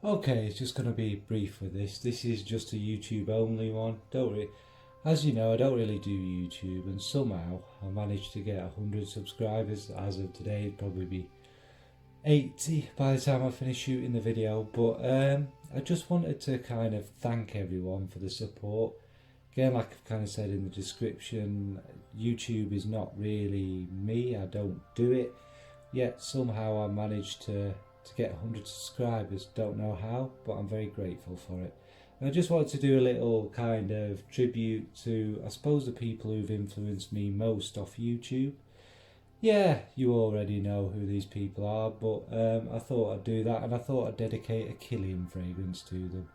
Okay, it's just going to be brief with this. This is just a YouTube only one. As you know, I don't really do YouTube, and somehow I managed to get 100 subscribers. As of today, it'd probably be 80 by the time I finish shooting the video. But I just wanted to kind of thank everyone for the support. Again, like I've kind of said in the description, YouTube is not really me. I don't do it. Yet somehow I managed to get 100 subscribers. Don't know how, but I'm very grateful for it. And I just wanted to do a little kind of tribute to, I suppose, the people who've influenced me most off YouTube. Yeah, you already know who these people are, but I thought I'd do that, and I thought I'd dedicate a Kilian fragrance to them.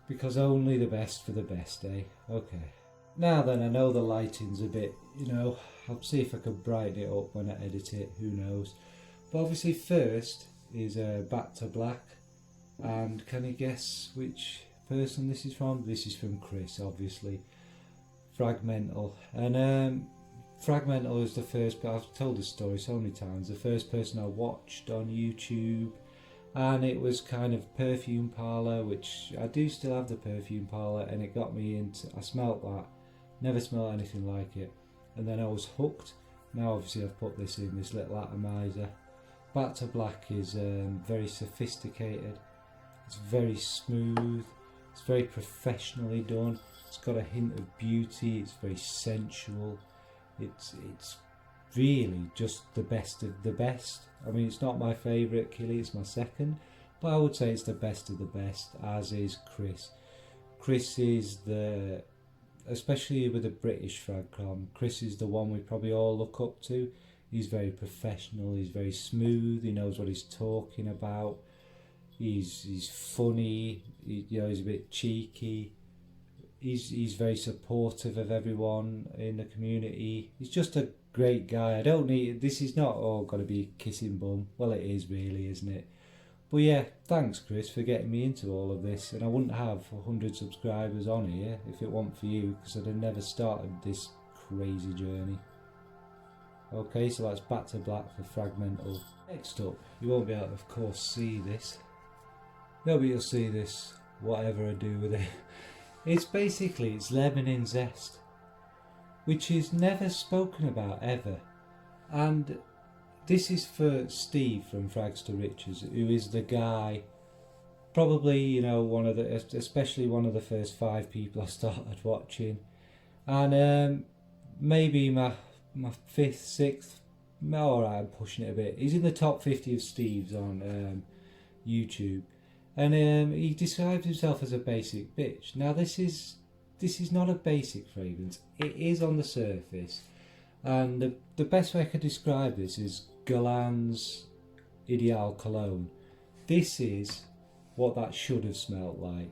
Because only the best for the best, eh? Okay. Now then, I know the lighting's a bit, I'll see if I can brighten it up when I edit it, who knows. But obviously first is Back to Black, and can you guess which person this is from? This is from Chris, obviously. Fragmental. And Fragmental is the first, but I've told this story so many times, the first person I watched on YouTube. And it was kind of Perfume Parlour, which I do still have the Perfume Parlour, and it got me into, I smelt that, never smelled anything like it, and then I was hooked. Now obviously I've put this in this little atomizer. Back to Black is very sophisticated, it's very smooth, it's very professionally done, it's got a hint of beauty, it's very sensual, it's really just the best of the best. I mean, it's not my favourite Kilian, it's my second, but I would say it's the best of the best, as is Chris. Chris is the, especially with a British fragcom, Chris is the one we probably all look up to. He's very professional, he's very smooth, he knows what he's talking about, he's funny, he's a bit cheeky, he's very supportive of everyone in the community. He's just a great guy. I don't need, this is not all got to be kissing bum. Well, it is really, isn't it? But yeah, thanks Chris for getting me into all of this, and I wouldn't have 100 subscribers on here if it weren't for you, because I'd have never started this crazy journey. Okay, so that's Back to Black for Fragmental. Next up, you won't be able to of course see this. No, but you'll see this whatever I do with it. It's lemon in zest, which is never spoken about ever. And this is for Steve from Frags to Riches, who is the guy, probably, especially one of the first 5 people I started watching. And maybe my 5th, 6th, alright, I'm pushing it a bit. He's in the top 50 of Steve's on YouTube. And he describes himself as a basic bitch. Now this is not a basic fragrance. It is on the surface, and the best way I could describe this is Guerlain's Ideal Cologne. This is what that should have smelled like.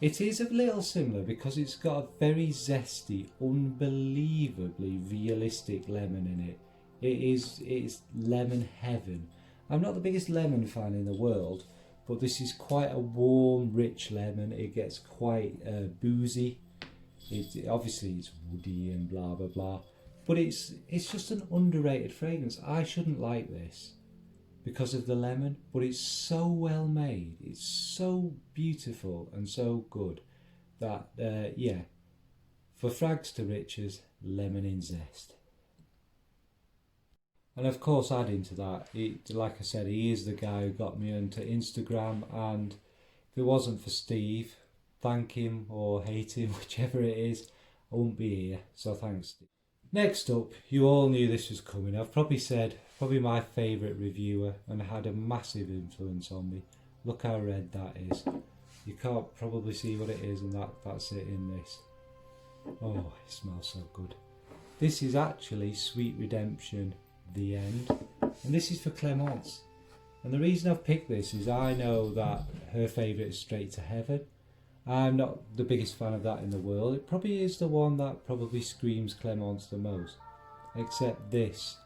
It is a little similar because it's got a very zesty, unbelievably realistic lemon in it. It's lemon heaven. I'm not the biggest lemon fan in the world, but this is quite a warm, rich lemon. It gets quite boozy. Obviously it's woody and blah blah blah, but it's just an underrated fragrance. I shouldn't like this because of the lemon, but it's so well made. It's so beautiful and so good that yeah, for Frags to Riches, lemon in zest. And of course, adding to that, like I said, he is the guy who got me onto Instagram, and if it wasn't for Steve, thank him or hate him, whichever it is, I wouldn't be here, so thanks Steve. Next up, you all knew this was coming. I've probably said, my favourite reviewer, and had a massive influence on me. Look how red that is. You can't probably see what it is, and that's it in this. Oh, it smells so good. This is actually Sweet Redemption, The End, and this is for Clemence. And the reason I've picked this is I know that her favourite is Straight to Heaven. I'm not the biggest fan of that in the world. It probably is the one that probably screams Clemence the most, except this.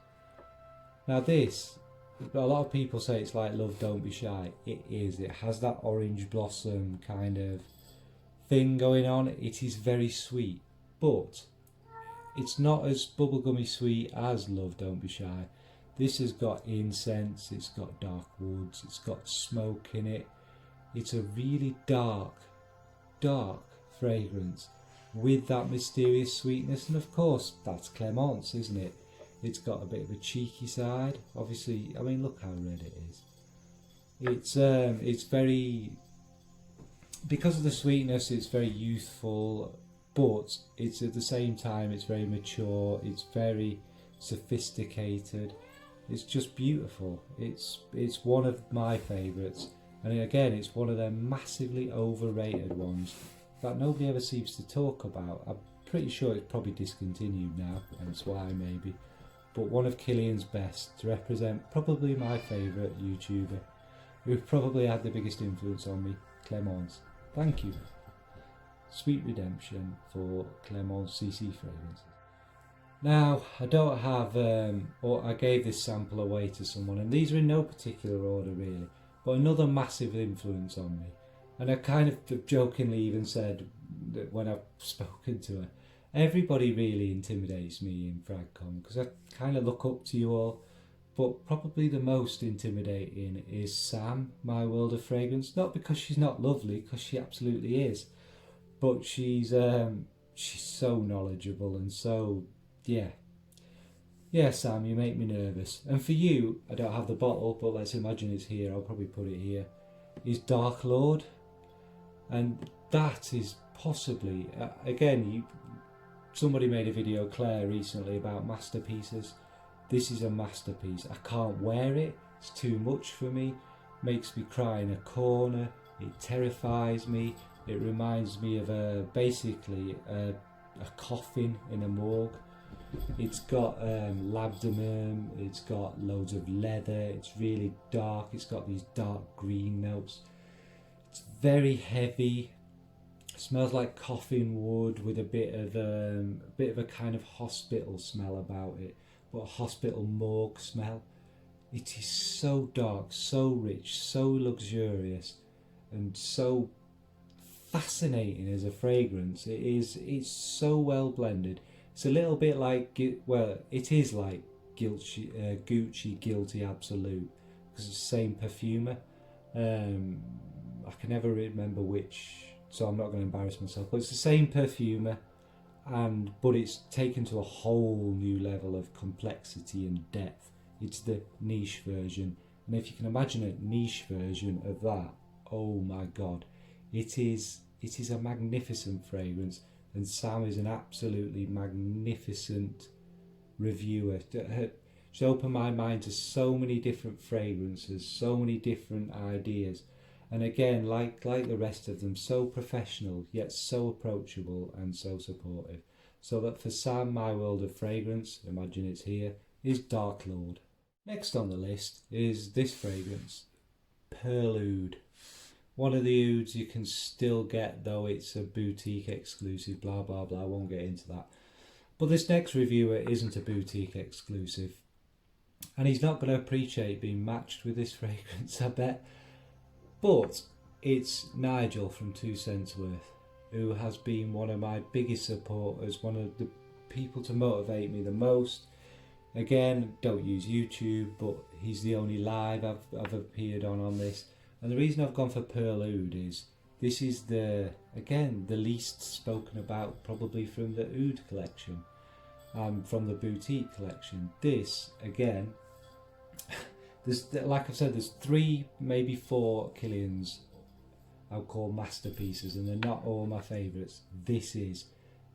Now this, a lot of people say it's like Love Don't Be Shy. It is. It has that orange blossom kind of thing going on. It is very sweet, but it's not as bubblegummy sweet as Love Don't Be Shy. This has got incense, it's got dark woods, it's got smoke in it. It's a really dark fragrance with that mysterious sweetness, and of course that's Clemence, isn't it? It's got a bit of a cheeky side. Obviously, I mean, look how red it is. It's very, because of the sweetness, it's very youthful, but it's at the same time it's very mature, it's very sophisticated. It's just beautiful. It's one of my favourites, and again it's one of them massively overrated ones that nobody ever seems to talk about. I'm pretty sure it's probably discontinued now, hence why maybe, but one of Kilian's best, to represent probably my favourite YouTuber who probably had the biggest influence on me, Clemence. Thank you. Sweet redemption for Clemence CC fragrances. Now, I don't have, or I gave this sample away to someone, and these are in no particular order really, but another massive influence on me. And I kind of jokingly even said that when I've spoken to her, everybody really intimidates me in FragCon, because I kind of look up to you all, but probably the most intimidating is Sam, My World of Fragrance. Not because she's not lovely, because she absolutely is, but she's so knowledgeable and so... Yeah, Sam, you make me nervous. And for you, I don't have the bottle, but let's imagine it's here. I'll probably put it here. Is Dark Lord, and that is possibly again. Somebody made a video, Claire, recently about masterpieces. This is a masterpiece. I can't wear it. It's too much for me. Makes me cry in a corner. It terrifies me. It reminds me of basically a coffin in a morgue. It's got labdanum, it's got loads of leather, it's really dark, it's got these dark green notes. It's very heavy, smells like coffin wood with a bit of a kind of hospital smell about it, but a hospital morgue smell. It is so dark, so rich, so luxurious, and so fascinating as a fragrance. It's so well blended. It's a little bit like, well, it is like Gucci Guilty Absolute, because it's the same perfumer. I can never remember which, so I'm not going to embarrass myself, but it's the same perfumer, but it's taken to a whole new level of complexity and depth. It's the niche version, and if you can imagine a niche version of that, oh my god, it is a magnificent fragrance. And Sam is an absolutely magnificent reviewer. She's opened my mind to so many different fragrances, so many different ideas. And again, like the rest of them, so professional, yet so approachable and so supportive. So that for Sam, My World of Fragrance, imagine it's here, is Dark Lord. Next on the list is this fragrance, Perlude. One of the ouds you can still get, though it's a boutique exclusive, blah blah blah, I won't get into that. But this next reviewer isn't a boutique exclusive, and he's not going to appreciate being matched with this fragrance, I bet. But it's Nigel from 2 Cents Worth, who has been one of my biggest supporters, one of the people to motivate me the most. Again, don't use YouTube, but he's the only live I've appeared on this. And the reason I've gone for Perlude is this is the least spoken about probably from the oud collection, from the boutique collection. This again, like I've said, there's 3, maybe 4 Kilians I'll call masterpieces, and they're not all my favourites. This is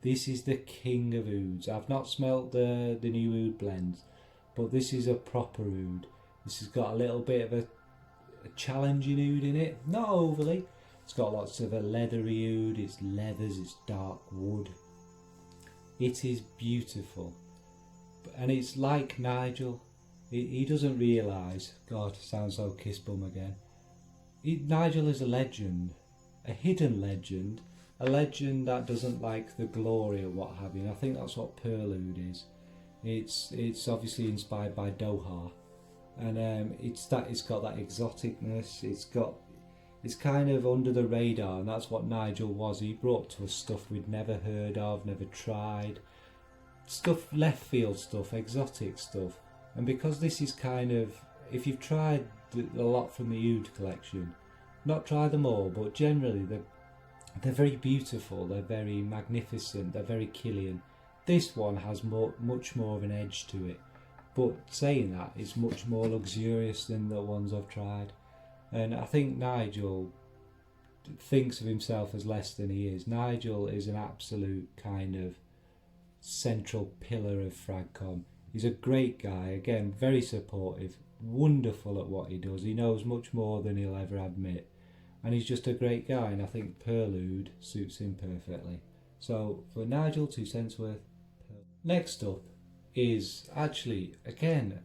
the king of ouds. I've not smelt the new oud blends, but this is a proper oud. This has got a little bit of a challenging oud in it, not overly. It's got lots of a leathery oud, it's leathers, it's dark wood. It is beautiful, and it's like Nigel. He doesn't realise, God, sounds so kiss bum again. Nigel is a legend, a hidden legend, a legend that doesn't like the glory or what have you, and I think that's what Perlude is. It's obviously inspired by Doha. And it's got that exoticness. It's kind of under the radar, and that's what Nigel was. He brought to us stuff we'd never heard of, never tried, stuff, left field stuff, exotic stuff. And because this is kind of, if you've tried a lot from the Oud collection, not try them all, but generally they're very beautiful, they're very magnificent, they're very Kilian. This one has much more of an edge to it, but saying that, it's much more luxurious than the ones I've tried. And I think Nigel thinks of himself as less than he is. Nigel is an absolute kind of central pillar of Fragcon. He's a great guy, again, very supportive, wonderful at what he does. He knows much more than he'll ever admit. And he's just a great guy, and I think Perlude suits him perfectly. So for Nigel, 2 cents worth. Next up is actually, again,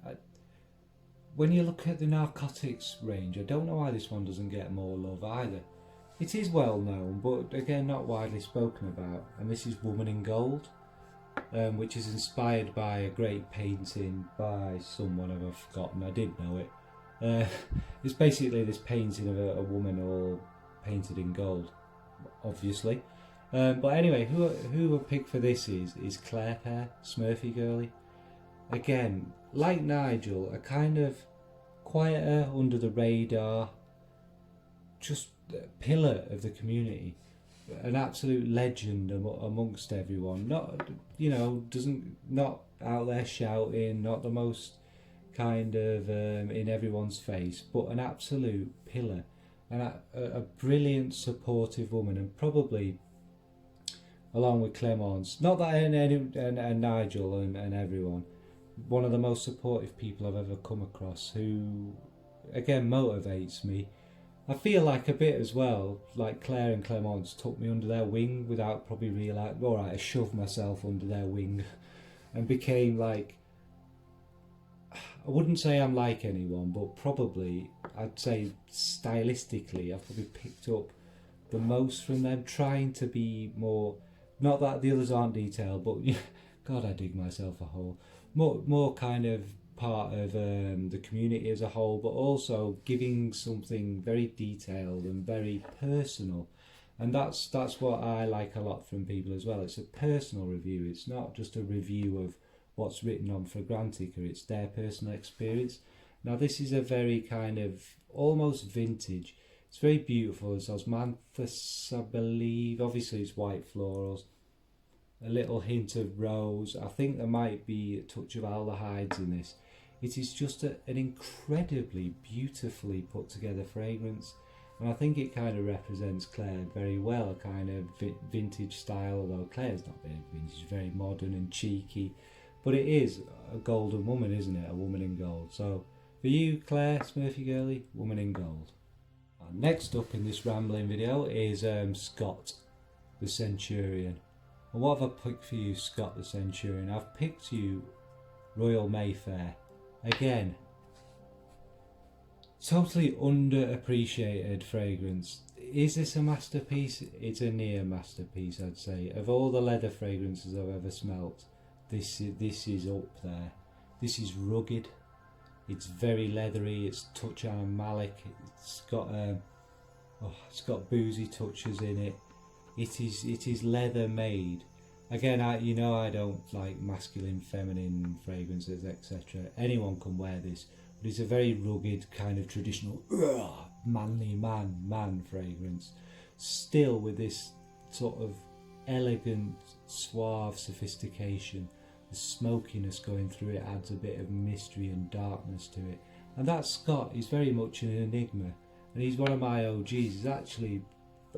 when you look at the narcotics range, I don't know why this one doesn't get more love either. It is well known, but again not widely spoken about, and this is Woman in Gold, which is inspired by a great painting by someone I've forgotten. I did know it. It's basically this painting of a woman all painted in gold, obviously. But anyway, who I picked for this is Claire Pear, Smurfy girly. Again, like Nigel, a kind of quieter, under the radar, just a pillar of the community, an absolute legend amongst everyone. Not, not out there shouting, not the most kind of in everyone's face, but an absolute pillar, and a brilliant, supportive woman, and probably, along with Clemence, not that and Nigel and everyone, one of the most supportive people I've ever come across, who again motivates me. I feel like a bit as well, like Claire and Clemence took me under their wing without probably realising. Alright, I shoved myself under their wing and became like, I wouldn't say I'm like anyone, but probably I'd say stylistically I've probably picked up the most from them, trying to be more, not that the others aren't detailed, but God, I dig myself a hole, more kind of part of the community as a whole, but also giving something very detailed and very personal. And that's what I like a lot from people as well. It's a personal review. It's not just a review of what's written on Fragrantica, it's their personal experience. Now this is a very kind of almost vintage. It's very beautiful. It's osmanthus, I believe. Obviously it's white florals, a little hint of rose. I think there might be a touch of aldehydes in this. It is just an incredibly beautifully put together fragrance, and I think it kind of represents Claire very well, a kind of vintage style, although Claire's not very vintage, very modern and cheeky, but it is a golden woman, isn't it? A woman in gold. So for you, Claire, Smurfy girly, woman in gold. And next up in this rambling video is Scott the Centurion. And what have I picked for you, Scott the Centurion? I've picked you Royal Mayfair. Again, totally underappreciated fragrance. Is this a masterpiece? It's a near masterpiece, I'd say. Of all the leather fragrances I've ever smelt, this is up there. This is rugged. It's very leathery. It's touch animalic. It's got boozy touches in it. It is leather made. Again, I don't like masculine, feminine fragrances, etc. Anyone can wear this, but it's a very rugged, kind of traditional, manly man fragrance. Still with this sort of elegant, suave sophistication. The smokiness going through it adds a bit of mystery and darkness to it. And that Scott is very much an enigma, and he's one of my OGs. He's actually,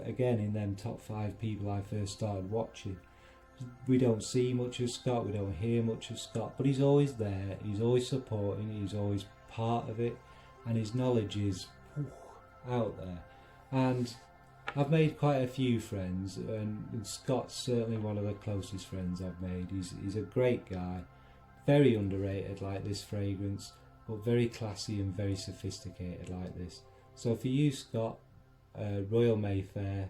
again, in them top 5 people I first started watching. We don't see much of Scott, we don't hear much of Scott, but he's always there, he's always supporting, he's always part of it, and his knowledge is out there. And I've made quite a few friends, and Scott's certainly one of the closest friends I've made. He's a great guy, very underrated like this fragrance, but very classy and very sophisticated like this. So for you, Scott, Royal Mayfair,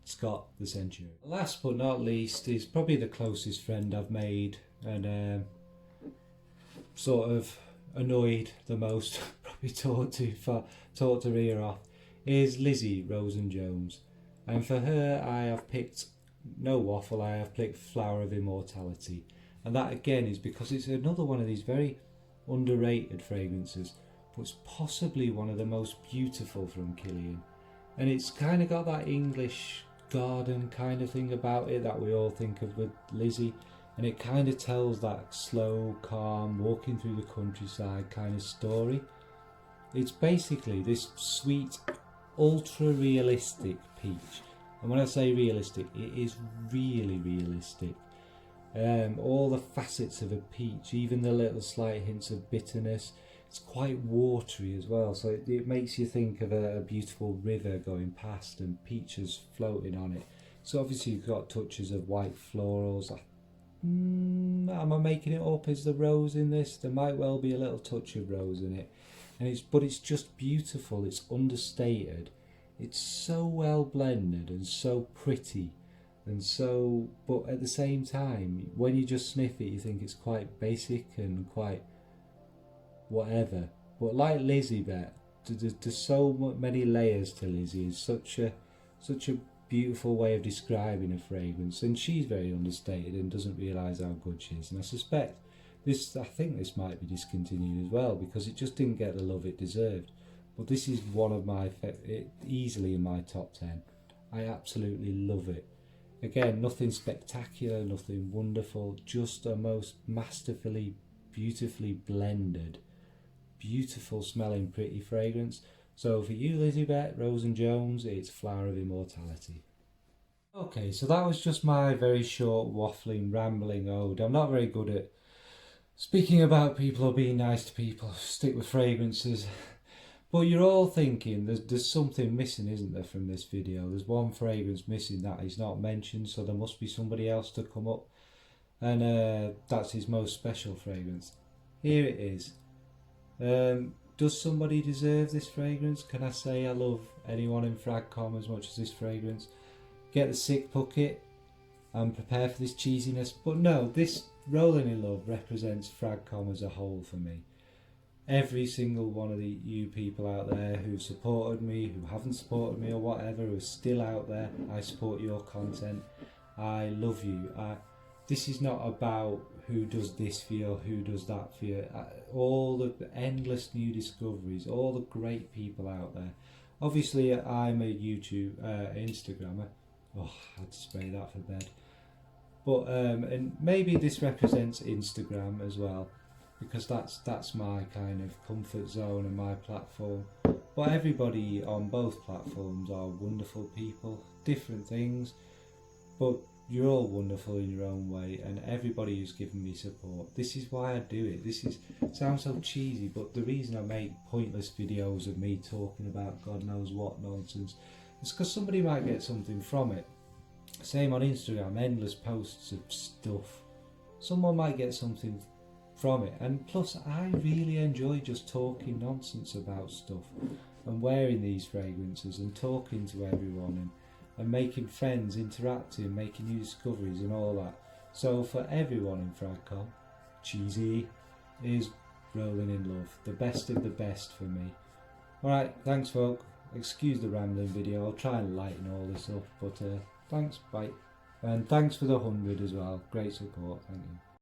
Scott the Centurion. Last but not least is probably the closest friend I've made, and sort of annoyed the most, probably taught her ear off, is Lizzie Rosen-Jones. And for her I have picked no waffle, I have picked Flower of Immortality. And that again is because it's another one of these very underrated fragrances, but it's possibly one of the most beautiful from Kilian. And it's kind of got that English garden kind of thing about it that we all think of with Lizzie, and it kind of tells that slow, calm, walking through the countryside kind of story. It's basically this sweet, ultra realistic peach, and when I say realistic, it is really realistic. All the facets of a peach, even the little slight hints of bitterness. It's quite watery as well, so it makes you think of a beautiful river going past and peaches floating on it. So obviously you've got touches of white florals. Am I making it up? Is the rose in this? There might well be a little touch of rose in it, but it's just beautiful. It's understated. It's so well blended and so pretty, and so. But at the same time, when you just sniff it, you think it's quite basic and quite whatever. But like Lizzie, there's so many layers to Lizzie. It's such a beautiful way of describing a fragrance, and she's very understated and doesn't realise how good she is. And I suspect I think this might be discontinued as well because it just didn't get the love it deserved. But this is one of my easily in my top 10. I absolutely love it. Again, nothing spectacular, nothing wonderful, just a most masterfully, beautifully blended, beautiful smelling, pretty fragrance. So for you, Lizzie, Rose and Jones, it's Flower of Immortality. Okay, so that was just my very short, waffling, rambling ode. I'm not very good at speaking about people or being nice to people. Stick with fragrances. But you're all thinking there's something missing, isn't there, from this video? There's one fragrance missing that is not mentioned, so there must be somebody else to come up. And that's his most special fragrance. Here it is. Does somebody deserve this fragrance? Can I say I love anyone in Fragcom as much as this fragrance? Get the sick bucket and prepare for this cheesiness. But no, this Rolling in Love represents Fragcom as a whole for me. Every single one of you people out there who've supported me, who haven't supported me or whatever, who are still out there, I support your content. I love you. This is not about who does this for you or who does that for you. All the endless new discoveries, all the great people out there. Obviously, I'm a Instagrammer. Oh, I had to spray that for bed. But and maybe this represents Instagram as well, because that's my kind of comfort zone and my platform. But everybody on both platforms are wonderful people, different things, but you're all wonderful in your own way, and everybody who's given me support. This is why I do it. It sounds so cheesy, but the reason I make pointless videos of me talking about God knows what nonsense is because somebody might get something from it. Same on Instagram, endless posts of stuff. Someone might get something from it, and plus I really enjoy just talking nonsense about stuff and wearing these fragrances and talking to everyone and making friends, interacting, making new discoveries and all that. So for everyone in Fragcom, cheesy is Rolling in Love, the best of the best for me. Alright, thanks folk, excuse the rambling video, I'll try and lighten all this up, but thanks, bye. And thanks for the 100 as well, great support, thank you.